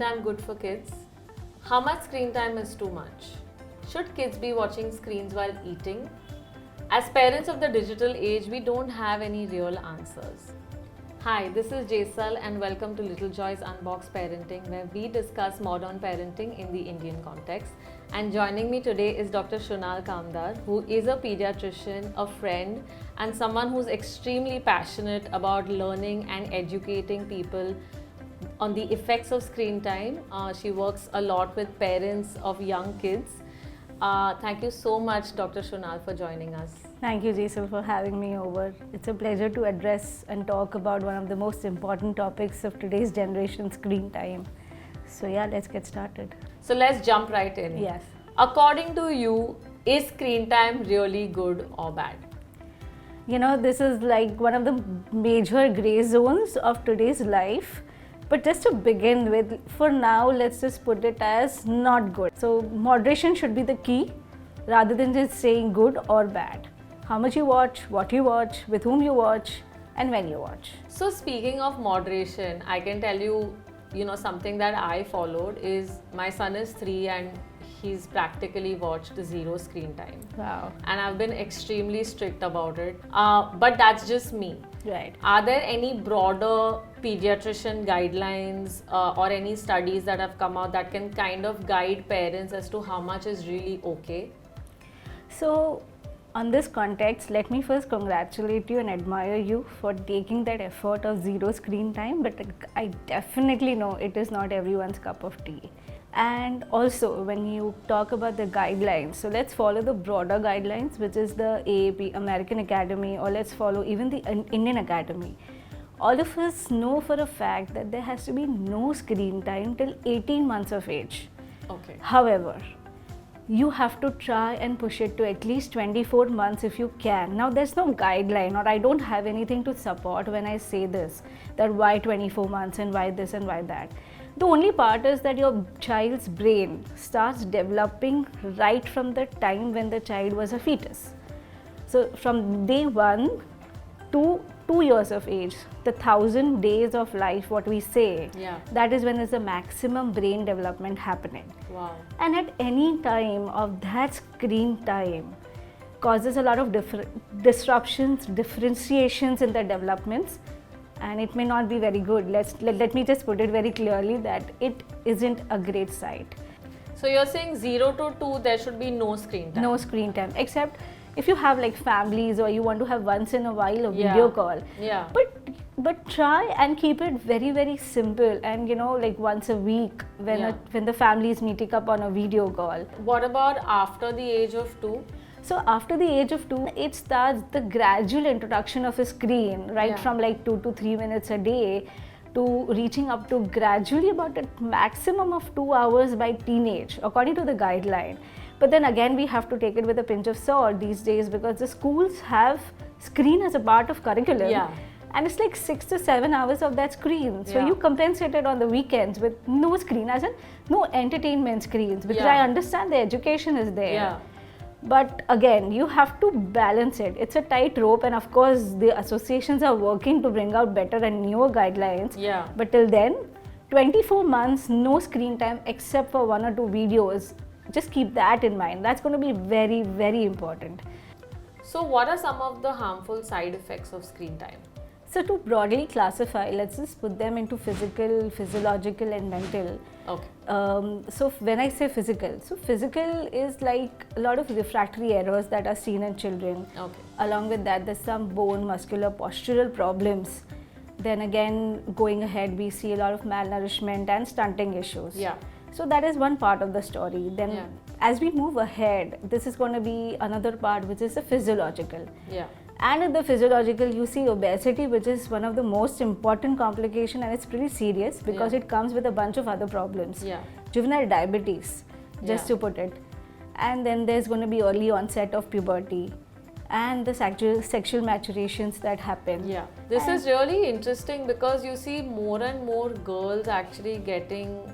time good for kids? How much screen time is too much? Should kids be watching screens while eating? As parents of the digital age, we don't have any real answers. Hi, this is Jesal and welcome to Little Joy's Unbox Parenting, where we discuss modern parenting in the Indian context. And joining me today is Dr. Shrunal Kamdar, who is a pediatrician, a friend, and someone who's extremely passionate about learning and educating people on the effects of screen time. She works a lot with parents of young kids. Thank you so much, Dr. Shrunal, for joining us. Thank you, Jesal, for having me over. It's a pleasure to address and talk about one of the most important topics of today's generation, screen time. So yeah, let's get started. So let's jump right in. Yes. According to you, is screen time really good or bad? You know, this is like one of the major gray zones of today's life. But just to begin with, for now, let's just put it as not good. So moderation should be the key rather than just saying good or bad. How much you watch, what you watch, with whom you watch, and when you watch. So speaking of moderation, I can tell you, something that I followed is my son is 3 and he's practically watched 0 screen time. Wow. And I've been extremely strict about it. But that's just me. Right. Are there any broader pediatrician guidelines or any studies that have come out that can kind of guide parents as to how much is really okay? So, on this context, let me first congratulate you and admire you for taking that effort of 0 screen time, but I definitely know it is not everyone's cup of tea. And also, when you talk about the guidelines, so let's follow the broader guidelines, which is the AAP, American Academy, or let's follow even the Indian Academy. All of us know for a fact that there has to be no screen time till 18 months of age. Okay. However, you have to try and push it to at least 24 months if you can. Now, there's no guideline, or I don't have anything to support when I say this, that why 24 months and why this and why that. The only part is that your child's brain starts developing right from the time when the child was a fetus. So from day 1 to 2 years of age, the 1,000 days of life, what we say, that is when is the maximum brain development happening. Wow. And at any time of that screen time causes a lot of disruptions, differentiations in the developments, and it may not be very good. Let me just put it very clearly that it isn't a great sight. So you're saying 0 to 2, there should be no screen time? No screen time, except if you have like families or you want to have once in a while a video call. Yeah. But try and keep it very, very simple, and like once a week when the family is meeting up on a video call. What about after the age of 2? So after the age of 2, it starts the gradual introduction of a screen, right, from like 2 to 3 minutes a day to reaching up to gradually about a maximum of 2 hours by teenage, according to the guideline. But then again, we have to take it with a pinch of salt these days, because the schools have screen as a part of curriculum. Yeah. And it's like 6 to 7 hours of that screen. So you compensate it on the weekends with no screen, as in no entertainment screens, because I understand the education is there. Yeah. But again, you have to balance it. It's a tight rope, and of course, the associations are working to bring out better and newer guidelines. Yeah. But till then, 24 months, no screen time except for 1 or 2 videos. Just keep that in mind. That's going to be very, very important. So what are some of the harmful side effects of screen time? So to broadly classify, let's just put them into physical, physiological and mental. Okay. So when I say physical, so physical is like a lot of refractory errors that are seen in children. Okay. Along with that, there's some bone, muscular, postural problems. Then again, going ahead, we see a lot of malnourishment and stunting issues. Yeah. So that is one part of the story. Then as we move ahead, this is going to be another part, which is the physiological. Yeah. And in the physiological, you see obesity, which is one of the most important complications, and it's pretty serious because it comes with a bunch of other problems. Yeah. Juvenile diabetes, just to put it. And then there's going to be early onset of puberty and the sexual maturations that happen. Yeah. This is really interesting because you see more and more girls actually getting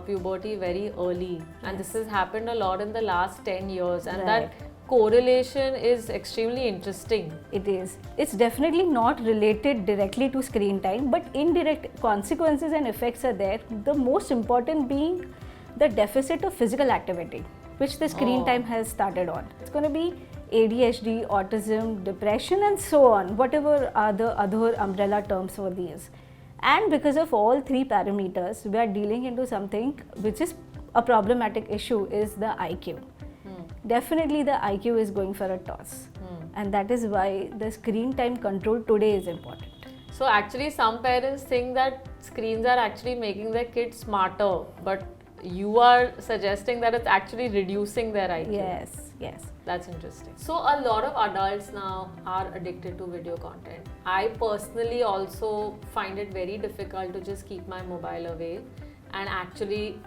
puberty very early, and this has happened a lot in the last 10 years, and that correlation is extremely interesting. It is. It's definitely not related directly to screen time, but indirect consequences and effects are there. The most important being the deficit of physical activity, which the screen time has started on. It's going to be ADHD, autism, depression, and so on, whatever are the other umbrella terms for these. And because of all three parameters, we are dealing into something which is a problematic issue, is the IQ. Definitely the IQ is going for a toss. And that is why the screen time control today is important. So actually some parents think that screens are actually making their kids smarter, but you are suggesting that it's actually reducing their IQ. Yes. That's interesting. So a lot of adults now are addicted to video content. I personally also find it very difficult to just keep my mobile away and actually,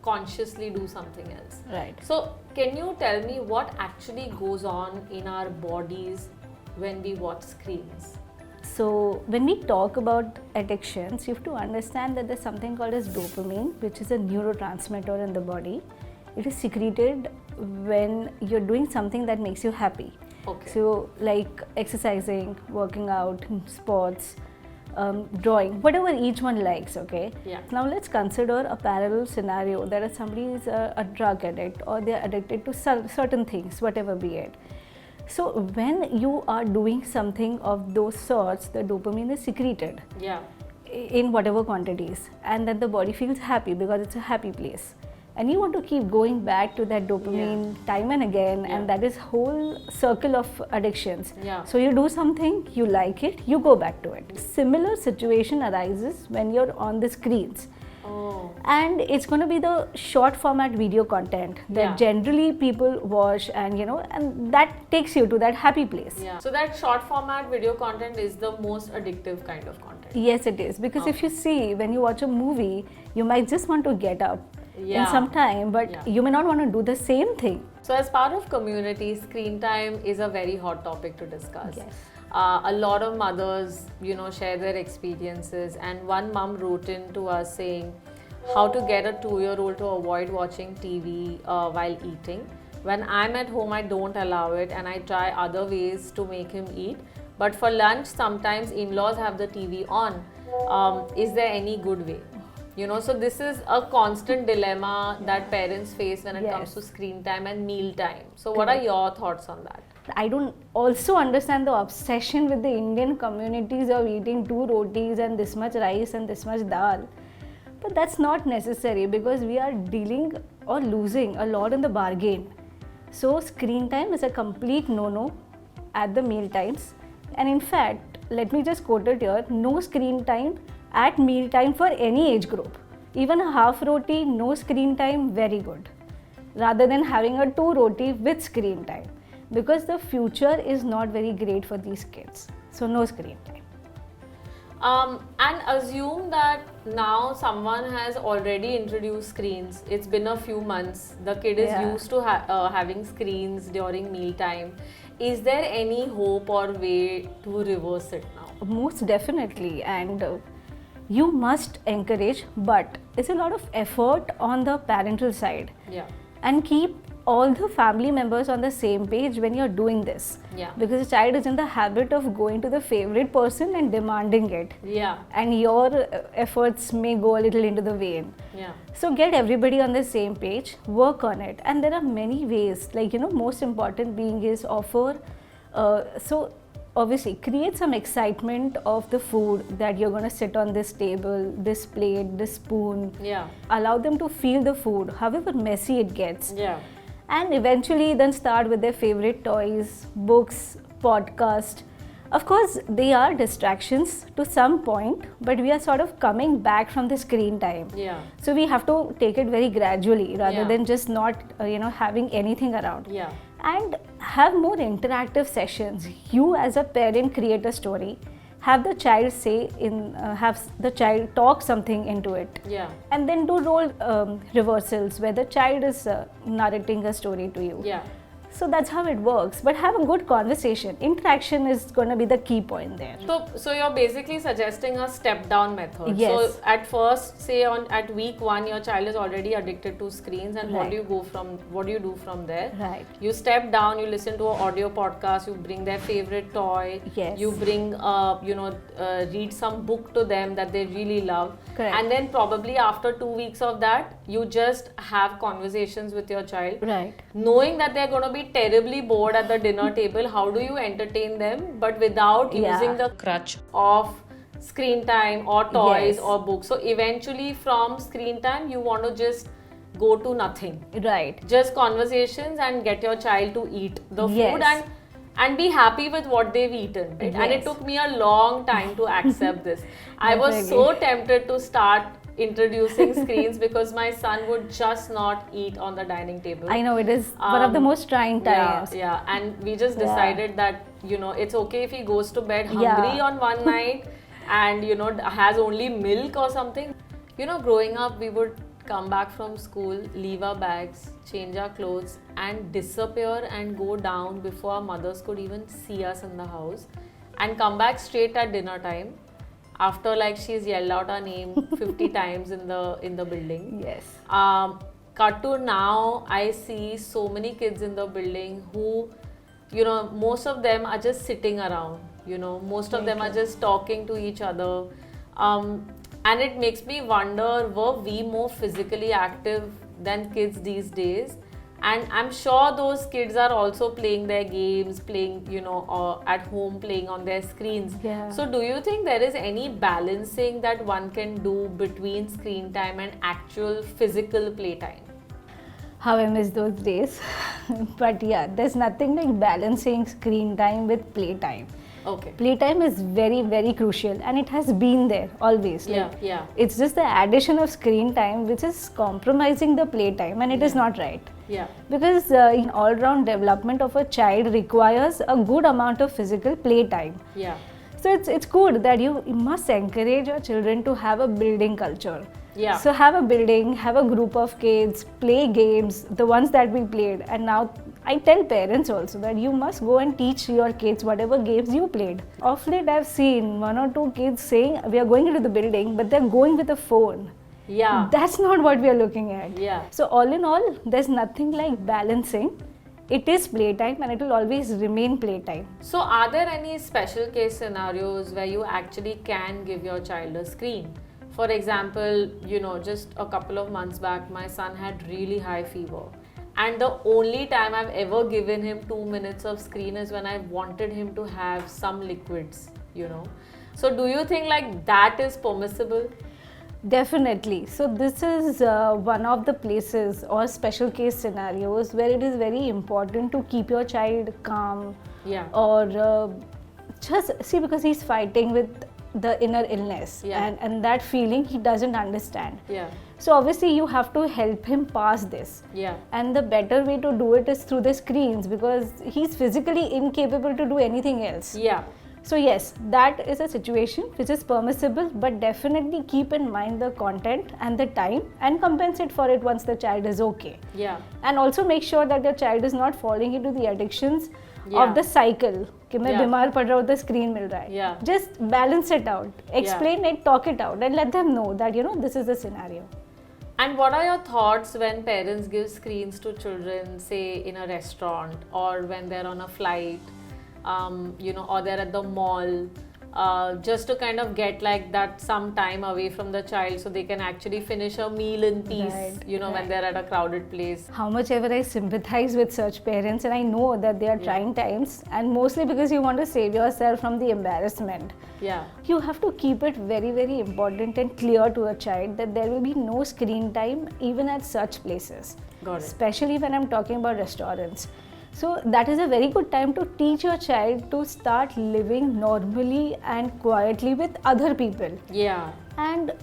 consciously do something else. Right. So can you tell me what actually goes on in our bodies when we watch screens? So when we talk about addictions, you have to understand that there's something called as dopamine, which is a neurotransmitter in the body. It is secreted when you're doing something that makes you happy. Okay. So like exercising, working out, sports, drawing, whatever each one likes, okay? Yeah. Now let's consider a parallel scenario that somebody is a drug addict or they're addicted to certain things, whatever be it. So when you are doing something of those sorts, the dopamine is secreted in whatever quantities, and then the body feels happy because it's a happy place. And you want to keep going back to that dopamine time and again, and that is whole circle of addictions. So you do something, you like it, you go back to it. Similar situation arises when you're on the screens. And it's going to be the short format video content that generally people watch, and and that takes you to that happy place. So that short format video content is the most addictive kind of content. Yes, it is, because if you see, when you watch a movie, you might just want to get up in some time, but you may not want to do the same thing. So as part of community, screen time is a very hot topic to discuss. A lot of mothers, share their experiences, and one mom wrote in to us saying how to get a 2-year-old to avoid watching TV while eating. When I'm at home, I don't allow it, and I try other ways to make him eat. But for lunch, sometimes in-laws have the TV on. Is there any good way? So this is a constant dilemma that parents face when it comes to screen time and meal time. So what are your thoughts on that? I don't also understand the obsession with the Indian communities of eating 2 rotis and this much rice and this much dal. But that's not necessary, because we are dealing or losing a lot in the bargain. So screen time is a complete no-no at the meal times. And in fact, let me just quote it here, no screen time at meal time for any age group. Even a half roti, no screen time, very good. Rather than having a 2 roti with screen time. Because the future is not very great for these kids. So no screen time. And assume that now someone has already introduced screens. It's been a few months. The kid is used to having screens during meal time. Is there any hope or way to reverse it now? Most definitely, and you must encourage, but it's a lot of effort on the parental side. And keep all the family members on the same page when you're doing this. Because the child is in the habit of going to the favorite person and demanding it. And your efforts may go a little into the vain. So get everybody on the same page, work on it. And there are many ways, like, most important being is offer, so obviously create some excitement of the food, that you're going to sit on this table, this plate, this spoon. Allow them to feel the food, however messy it gets. And eventually then start with their favorite toys, books, podcast. Of course, they are distractions to some point, but we are sort of coming back from the screen time. So we have to take it very gradually, rather than just not, having anything around. And have more interactive sessions. You as a parent create a story. Have the child have the child talk something into it. And then do role reversals where the child is narrating a story to you. So that's how it works. But have a good conversation. Interaction is going to be the key point there. So you're basically suggesting a step down method. Yes. So at first, say at week 1, your child is already addicted to screens, and what do you do from there? Right. You step down, you listen to an audio podcast, you bring their favorite toy, Yes. you bring read some book to them that they really love. Correct. And then probably after 2 weeks of that, you just have conversations with your child. Right. Knowing that they're going to be terribly bored at the dinner table, how do you entertain them but without using the crutch of screen time or toys Yes. or books? So eventually from screen time you want to just go to nothing, Right. just conversations, and get your child to eat the Yes. food and be happy with what they've eaten, right? And it Yes. took me a long time to accept this. I was so tempted to start introducing screens because my son would just not eat on the dining table. I know it is one of the most trying times. Yeah, and we just decided that, it's okay if he goes to bed hungry on one night and, has only milk or something. Growing up, we would come back from school, leave our bags, change our clothes, and disappear and go down before our mothers could even see us in the house, and come back straight at dinner time after she's yelled out our name 50 times in the building. Yes. Cut to now, I see so many kids in the building who, most of them are just sitting around, most of them are just talking to each other. And it makes me wonder, were we more physically active than kids these days? And I'm sure those kids are also playing their games, playing, or at home playing on their screens. Yeah. So do you think there is any balancing that one can do between screen time and actual physical playtime? How I miss those days. But yeah, there's nothing like balancing screen time with playtime. Okay. Playtime is very, very crucial, and it has been there always. Yeah. It's just the addition of screen time which is compromising the playtime, and it is not right. Yeah. Because in all-round development of a child requires a good amount of physical playtime. Yeah. So it's good that you must encourage your children to have a building culture. Yeah. So have a group of kids, play games, the ones that we played. And now I tell parents also that you must go and teach your kids whatever games you played. Of late I've seen 1 or 2 kids saying we are going into the building, but they're going with a phone. Yeah. That's not what we are looking at. Yeah. So all in all, there's nothing like balancing. It is playtime and it will always remain playtime. So are there any special case scenarios where you actually can give your child a screen? For example, just a couple of months back, my son had really high fever. And the only time I've ever given him 2 minutes of screen is when I wanted him to have some liquids, So do you think that is permissible? Definitely. So this is one of the places or special case scenarios where it is very important to keep your child calm. Yeah. Or just see, because he's fighting with the inner illness, and that feeling he doesn't understand. Yeah. So obviously you have to help him pass this. Yeah. And the better way to do it is through the screens, because he's physically incapable to do anything else. Yeah. So yes, that is a situation which is permissible, but definitely keep in mind the content and the time and compensate for it once the child is okay. Yeah. And also make sure that your child is not falling into the addictions of the cycle. कि मैं बीमार पड़ रहा हूँ तो screen मिल रहा है. Yeah. Just balance it out, explain it, talk it out, and let them know that this is the scenario. And what are your thoughts when parents give screens to children, say in a restaurant or when they're on a flight, or they're at the mall, just to kind of get that some time away from the child so they can actually finish a meal in peace, when they're at a crowded place. How much ever I sympathize with such parents, and I know that they are trying times, and mostly because you want to save yourself from the embarrassment. Yeah. You have to keep it very, very important and clear to a child that there will be no screen time even at such places. Got it. Especially when I'm talking about restaurants. So that is a very good time to teach your child to start living normally and quietly with other people. Yeah. And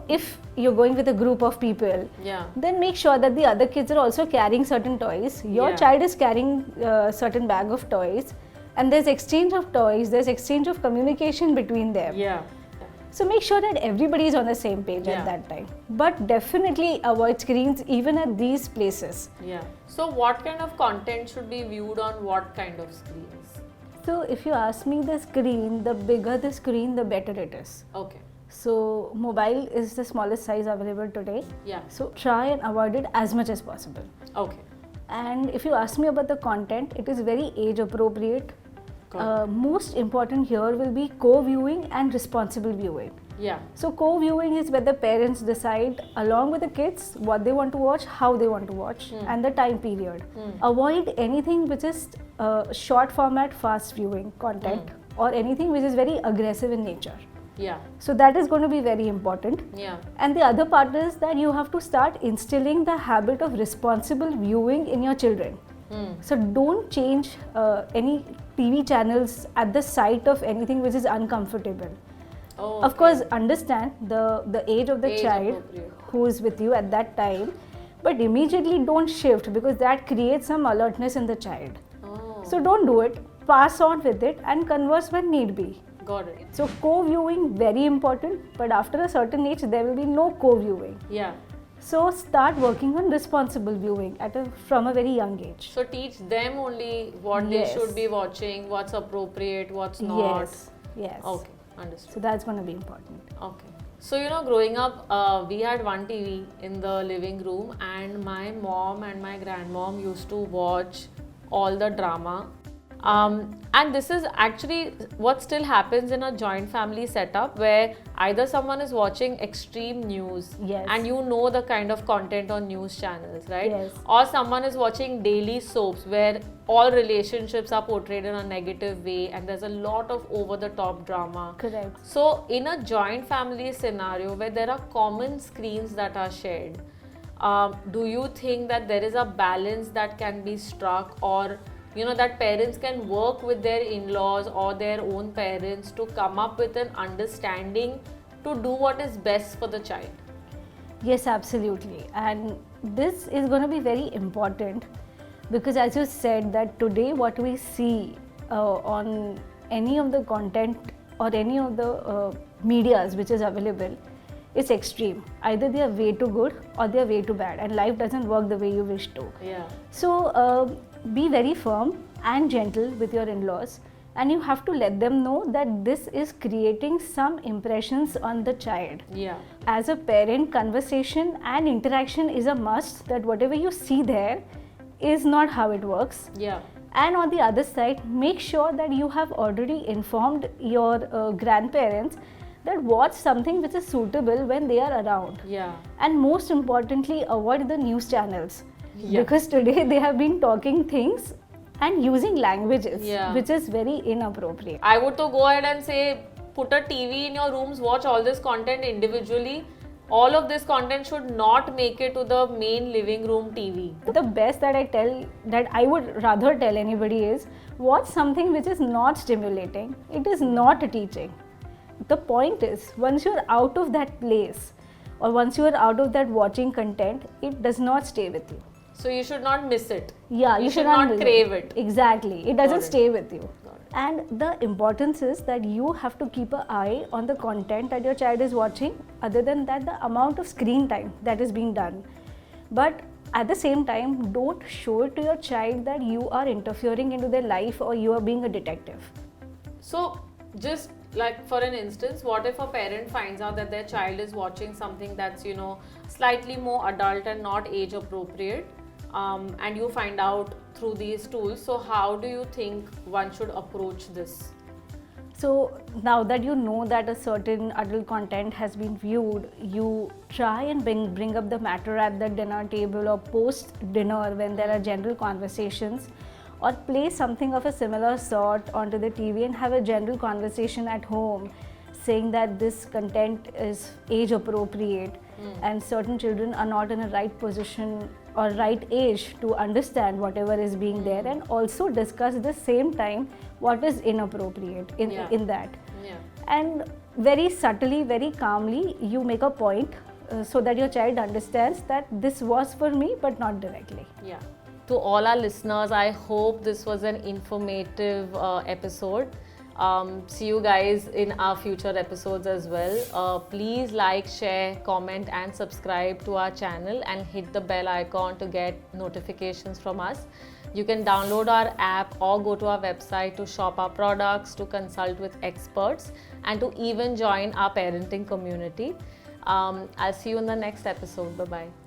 if you're going with a group of people, then make sure that the other kids are also carrying certain toys. Your child is carrying a certain bag of toys, and there's exchange of toys, there's exchange of communication between them. Yeah. So make sure that everybody is on the same page at that time. But definitely avoid screens even at these places. Yeah. So what kind of content should be viewed on what kind of screens? So if you ask me, the screen, the bigger the screen, the better it is. Okay. So mobile is the smallest size available today. Yeah. So try and avoid it as much as possible. Okay. And if you ask me about the content, it is very age appropriate. Most important here will be co-viewing and responsible viewing. Yeah. So co-viewing is where the parents decide along with the kids what they want to watch, how they want to watch, and the time period. Avoid anything which is short format fast viewing content or anything which is very aggressive in nature. Yeah. So that is going to be very important. Yeah. And the other part is that you have to start instilling the habit of responsible viewing in your children. So don't change any TV channels at the sight of anything which is uncomfortable. Oh, Of course, understand the age of the child who is with you at that time, but immediately don't shift because that creates some alertness in the child. Oh. So don't do it. Pass on with it and converse when need be. Got it. So co-viewing very important, but after a certain age there will be no co-viewing. Yeah. So start working on responsible viewing from a very young age. So teach them only what they should be watching, what's appropriate, what's not. Yes. Okay, understood. So that's going to be important. Okay. So growing up, we had one TV in the living room, and my mom and my grandmom used to watch all the drama. And this is actually what still happens in a joint family setup, where either someone is watching extreme news and you know the kind of content on news channels, right? Yes. Or someone is watching daily soaps where all relationships are portrayed in a negative way and there's a lot of over the top drama. Correct. So in a joint family scenario where there are common screens that are shared, do you think that there is a balance that can be struck, or that parents can work with their in-laws or their own parents to come up with an understanding to do what is best for the child? Yes, absolutely. And this is going to be very important because, as you said, that today what we see on any of the content or any of the medias which is available, it's extreme. Either they are way too good or they are way too bad, and life doesn't work the way you wish to. Yeah. So be very firm and gentle with your in-laws, and you have to let them know that this is creating some impressions on the child. Yeah. As a parent, conversation and interaction is a must, that whatever you see there is not how it works. Yeah. And on the other side, make sure that you have already informed your grandparents that watch something which is suitable when they are around. Yeah. And most importantly, avoid the news channels. Because today they have been talking things and using languages which is very inappropriate. I would to go ahead and say, put a TV in your rooms, watch all this content individually. All of this content should not make it to the main living room TV. The best that I would rather tell anybody is, watch something which is not stimulating. It is not teaching. The point is, once you're out of that place or once you're out of that watching content, it does not stay with you. So you should not miss it. Yeah, you should not crave it. Exactly. It doesn't stay with you. And the importance is that you have to keep an eye on the content that your child is watching. Other than that, the amount of screen time that is being done. But at the same time, don't show it to your child that you are interfering into their life or you are being a detective. So just like for an instance, what if a parent finds out that their child is watching something that's slightly more adult and not age appropriate, and you find out through these tools? So how do you think one should approach this? So now that you know that a certain adult content has been viewed, you try and bring up the matter at the dinner table or post dinner when there are general conversations, or play something of a similar sort onto the TV and have a general conversation at home saying that this content is age appropriate and certain children are not in a right position or right age to understand whatever is being there, and also discuss the same time what is inappropriate in that. Yeah. And very subtly, very calmly, you make a point so that your child understands that this was for me but not directly. Yeah. To all our listeners, I hope this was an informative episode. See you guys in our future episodes as well. Please like, share, comment and subscribe to our channel and hit the bell icon to get notifications from us. You can download our app or go to our website to shop our products, to consult with experts and to even join our parenting community. I'll see you in the next episode. Bye-bye.